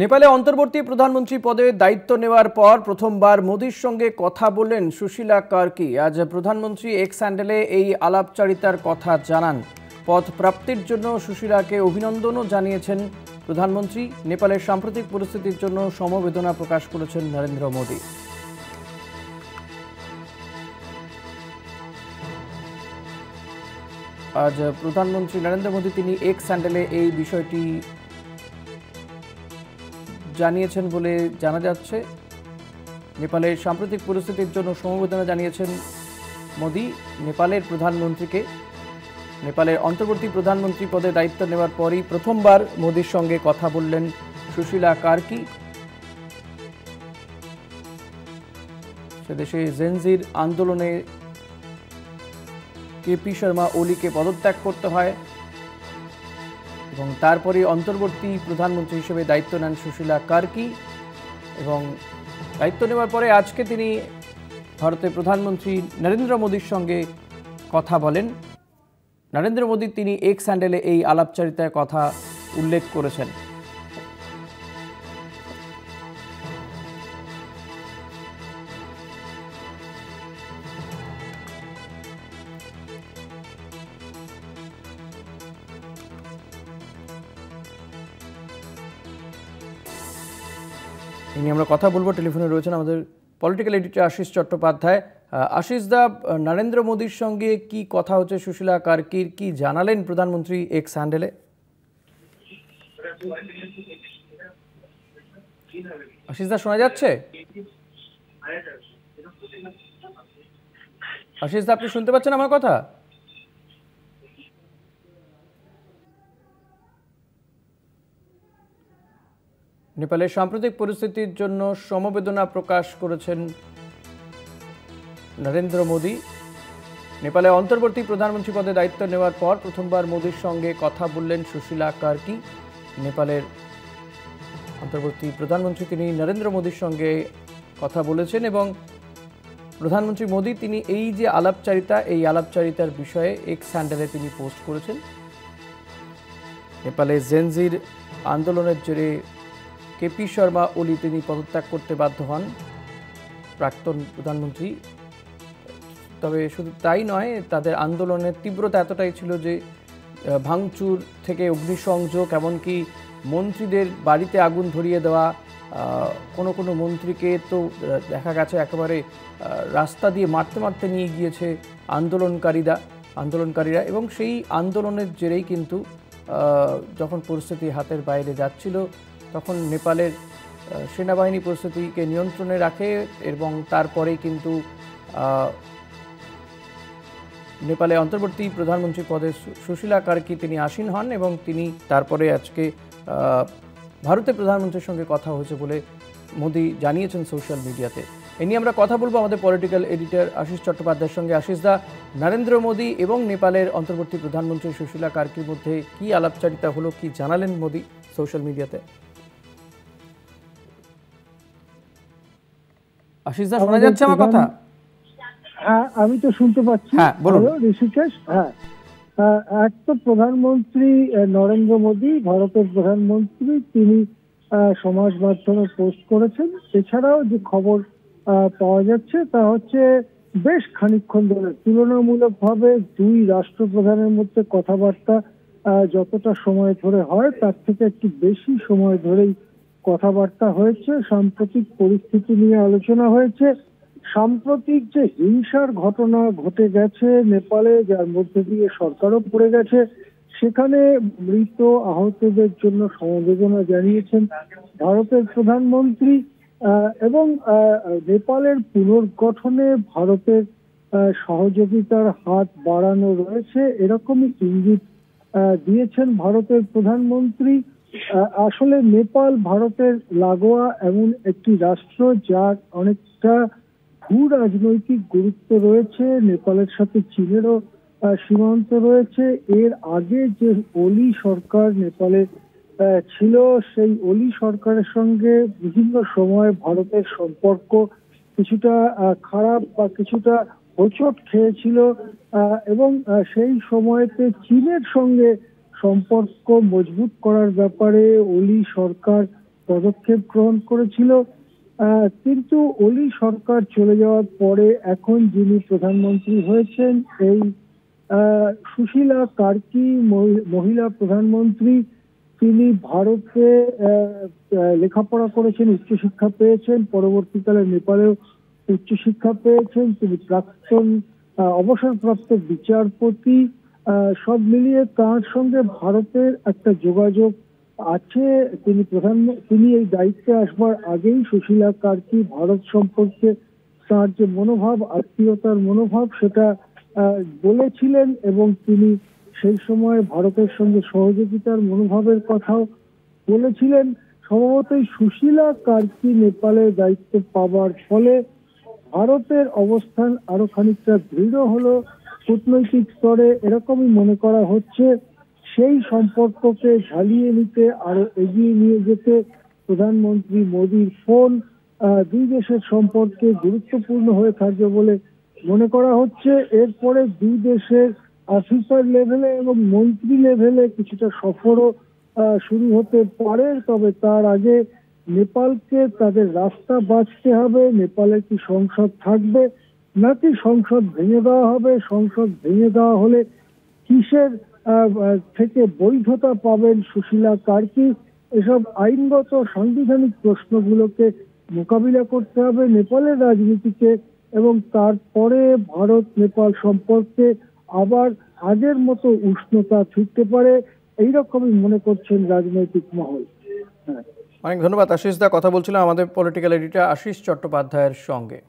নেপালে অন্তর্বর্তী প্রধানমন্ত্রী পদে দায়িত্ব নেওয়ার পর প্রথমবার মোদির সঙ্গে কথা বললেন সুশীলা কার্কি। আজ প্রধানমন্ত্রী এক্স হ্যান্ডেলে এই আলাপচারিতার কথা জানান। পদ প্রাপ্তির জন্য সুশীলাকে অভিনন্দনও জানিয়েছেন প্রধানমন্ত্রী। নেপালের সাম্প্রতিক পরিস্থিতির জন্য সমবেদনা প্রকাশ করেছেন নরেন্দ্র মোদি। আজ প্রধানমন্ত্রী নরেন্দ্র মোদি তিনি এক্স হ্যান্ডেলে এই বিষয়টি জানিয়েছেন বলে জানা যাচ্ছে। নেপালের সাম্প্রতিক পরিস্থিতির জন্য সমবেদনা জানিয়েছেন মোদি নেপালের প্রধানমন্ত্রীকে। নেপালের অন্তর্বর্তী প্রধানমন্ত্রী পদে দায়িত্ব নেওয়ার পরই প্রথমবার মোদির সঙ্গে কথা বললেন সুশীলা কার্কি। সেদেশে জেনজির আন্দোলনে কেপি শর্মা ওলিকে পদত্যাগ করতে হয় এবং তারপরে অন্তর্বর্তী প্রধানমন্ত্রী হিসেবে দায়িত্ব নেন সুশীলা কার্কি। এবং দায়িত্ব নেওয়ার পরে আজকে তিনি ভারতের প্রধানমন্ত্রী নরেন্দ্র মোদির সঙ্গে কথা বলেন। নরেন্দ্র মোদি তিনি এক্স হ্যান্ডেলে এই আলাপচারিতার কথা উল্লেখ করেছেন। ইনি আমরা কথা বলবো। টেলিফোনে রয়েছেন আমাদের পলিটিক্যাল এডিটর আশিস চট্টোপাধ্যায়। আশিস দা, নরেন্দ্র মোদির সঙ্গে কি কথা হচ্ছে সুশীলা কার্কির, কি জানালেন প্রধানমন্ত্রী এক্স হ্যান্ডেলে? আশিস দা, শোনা যাচ্ছে? আশিস দা, আপনি শুনতে পাচ্ছেন আমার কথা? নেপালের সাম্প্রতিক পরিস্থিতির জন্য সমবেদনা প্রকাশ করেছেন নরেন্দ্র মোদি। নেপালে অন্তর্বর্তী প্রধানমন্ত্রী পদে দায়িত্ব নেওয়ার পর প্রথমবার মোদির সঙ্গে কথা বললেন সুশীলা কার্কি। নেপালের অন্তর্বর্তী প্রধানমন্ত্রী তিনি নরেন্দ্র মোদির সঙ্গে কথা বলেছেন এবং প্রধানমন্ত্রী মোদি তিনি এই যে আলাপচারিতা, এই আলাপচারিতার বিষয়ে এক্স হ্যান্ডেলে তিনি পোস্ট করেছেন। নেপালে জেনজির আন্দোলনের জেরে কেপি শর্মা ওলি তিনি পদত্যাগ করতে বাধ্য হন, প্রাক্তন প্রধানমন্ত্রী। তবে শুধু তাই নয়, তাদের আন্দোলনের তীব্রতা এতটাই ছিল যে ভাঙচুর থেকে অগ্নিসংযোগ, এমনকি মন্ত্রীদের বাড়িতে আগুন ধরিয়ে দেওয়া, কোনো কোনো মন্ত্রীকে তো দেখা গেছে একেবারে রাস্তা দিয়ে মারতে মারতে নিয়ে গিয়েছে আন্দোলনকারীরা। এবং সেই আন্দোলনের জেরেই কিন্তু যখন পরিস্থিতি হাতের বাইরে যাচ্ছিল তখন নেপালের সেনাবাহিনী পরিস্থিতিকে নিয়ন্ত্রণে রাখে এবং তারপরেই কিন্তু নেপালে অন্তর্বর্তী প্রধানমন্ত্রী পদে সুশীলা কার্কি তিনি আসীন হন এবং তিনি তারপরে আজকে ভারতের প্রধানমন্ত্রীর সঙ্গে কথা হয়েছে বলে মোদি জানিয়েছেন সোশ্যাল মিডিয়াতে। এ নিয়ে আমরা কথা বলবো আমাদের পলিটিক্যাল এডিটর আশিস চট্টোপাধ্যায়ের সঙ্গে। আশিস দা, নরেন্দ্র মোদি এবং নেপালের অন্তর্বর্তী প্রধানমন্ত্রী সুশীলা কার্কির মধ্যে কি আলাপচারিতা হলো, কি জানালেন মোদি সোশ্যাল মিডিয়াতে? আশিস দা, শোনা যাচ্ছে আমার কথা? হ্যাঁ, আমি তো শুনতে পাচ্ছি। হ্যাঁ, বলুন ঋষিকেশ। হ্যাঁ, এক তো প্রধানমন্ত্রী নরেন্দ্র মোদি, ভারতের প্রধানমন্ত্রী, তিনি সমাজ মাধ্যমে পোস্ট করেছেন। এছাড়াও যে খবর পাওয়া যাচ্ছে তা হচ্ছে বেশ খানিকক্ষণ ধরে তুলনামূলকভাবে দুই রাষ্ট্রপ্রধানের মধ্যে কথাবার্তা যতটা সময় ধরে হয় তার থেকে একটু বেশি সময় ধরেই কথাবার্তা হয়েছে। সাম্প্রতিক পরিস্থিতি নিয়ে আলোচনা হয়েছে। সাম্প্রতিক যে হিংসার ঘটনা ঘটে গেছে নেপালে, যার মধ্যে দিয়ে সরকারও পড়ে গেছে, সেখানে মৃত আহতদের জন্য সমবেদনা জানিয়েছেন ভারতের প্রধানমন্ত্রী এবং নেপালের পুনর্গঠনে ভারতের সহযোগিতার হাত বাড়ানো রয়েছে এরকমই ইঙ্গিত দিয়েছেন ভারতের প্রধানমন্ত্রী। আসলে নেপাল ভারতের লাগোয়া এমন একটি রাষ্ট্র যার অনেকটা ভূ রাজনৈতিক গুরুত্ব রয়েছে। নেপালের সাথে চীনেরও সীমান্ত রয়েছে। এর আগে যে ওলি সরকার নেপালে ছিল, সেই ওলি সরকারের সঙ্গে বিভিন্ন সময় ভারতের সম্পর্ক কিছুটা খারাপ বা কিছুটা হোঁচট খেয়েছিল এবং সেই সময়তে চীনের সঙ্গে সম্পর্ক মজবুত করার ব্যাপারে ওলি সরকার পদক্ষেপ গ্রহণ করেছিল। কিন্তু ওলি সরকার চলে যাওয়ার পরে এখন যিনি প্রধানমন্ত্রী হয়েছেন, এই সুশীলা কার্কি মহিলা প্রধানমন্ত্রী, তিনি ভারতে লেখাপড়া করেছেন, উচ্চশিক্ষা পেয়েছেন, পরবর্তীকালে নেপালেও উচ্চশিক্ষা পেয়েছেন। তিনি প্রাক্তন অবসরপ্রাপ্ত বিচারপতি। সব মিলিয়ে তার সঙ্গে ভারতের একটা যোগাযোগ আছে। তিনি এই দায়িত্বে আসবার আগেই সুশীলা কার্কি ভারত সম্পর্কে তার যে মনোভাব, আত্মীয়তার মনোভাব, সেটা বলেছিলেন এবং তিনি সেই সময় ভারতের সঙ্গে সহযোগিতার মনোভাবের কথাও বলেছিলেন। স্বভাবতই সুশীলা কার্কি নেপালের দায়িত্ব পাওয়ার ফলে ভারতের অবস্থান আরো খানিকটা দৃঢ় হলো। কূটনৈতিক স্তরে এরকমই মনে করা হচ্ছে সেই সম্পর্ককে ঝালিয়ে নিতে, আরো এগিয়ে নিয়ে যেতে প্রধানমন্ত্রী মোদীর ফোন দুই দেশের সম্পর্কে গুরুত্বপূর্ণ হয়ে থাকবে বলে মনে করা হচ্ছে। এরপরে দুই দেশের অফিসার লেভেলে এবং মন্ত্রী লেভেলে কিছুটা সফরও শুরু হতে পারে। তবে তার আগে নেপালকে তাদের রাস্তা বাঁচতে হবে। নেপালে কি সংসদ থাকবে নাকি সংসদ ভেঙে দেওয়া হবে? সংসদ ভেঙে দেওয়া হলে কিসের থেকে বৈধতা পাবেন সুশীলা কার্কি? এসব আইনগত সাংবিধানিক প্রশ্নগুলোকে মোকাবিলা করতে হবে নেপালের রাজনীতিকে, এবং তারপরে ভারত নেপাল সম্পর্কে আবার আগের মতো উষ্ণতা ফিরতে পারে, এইরকমই মনে করছেন রাজনৈতিক মহল। অনেক ধন্যবাদ আশিস দা। কথা বলছিলাম আমাদের পলিটিক্যাল এডিটর আশিস চট্টোপাধ্যায়ের সঙ্গে।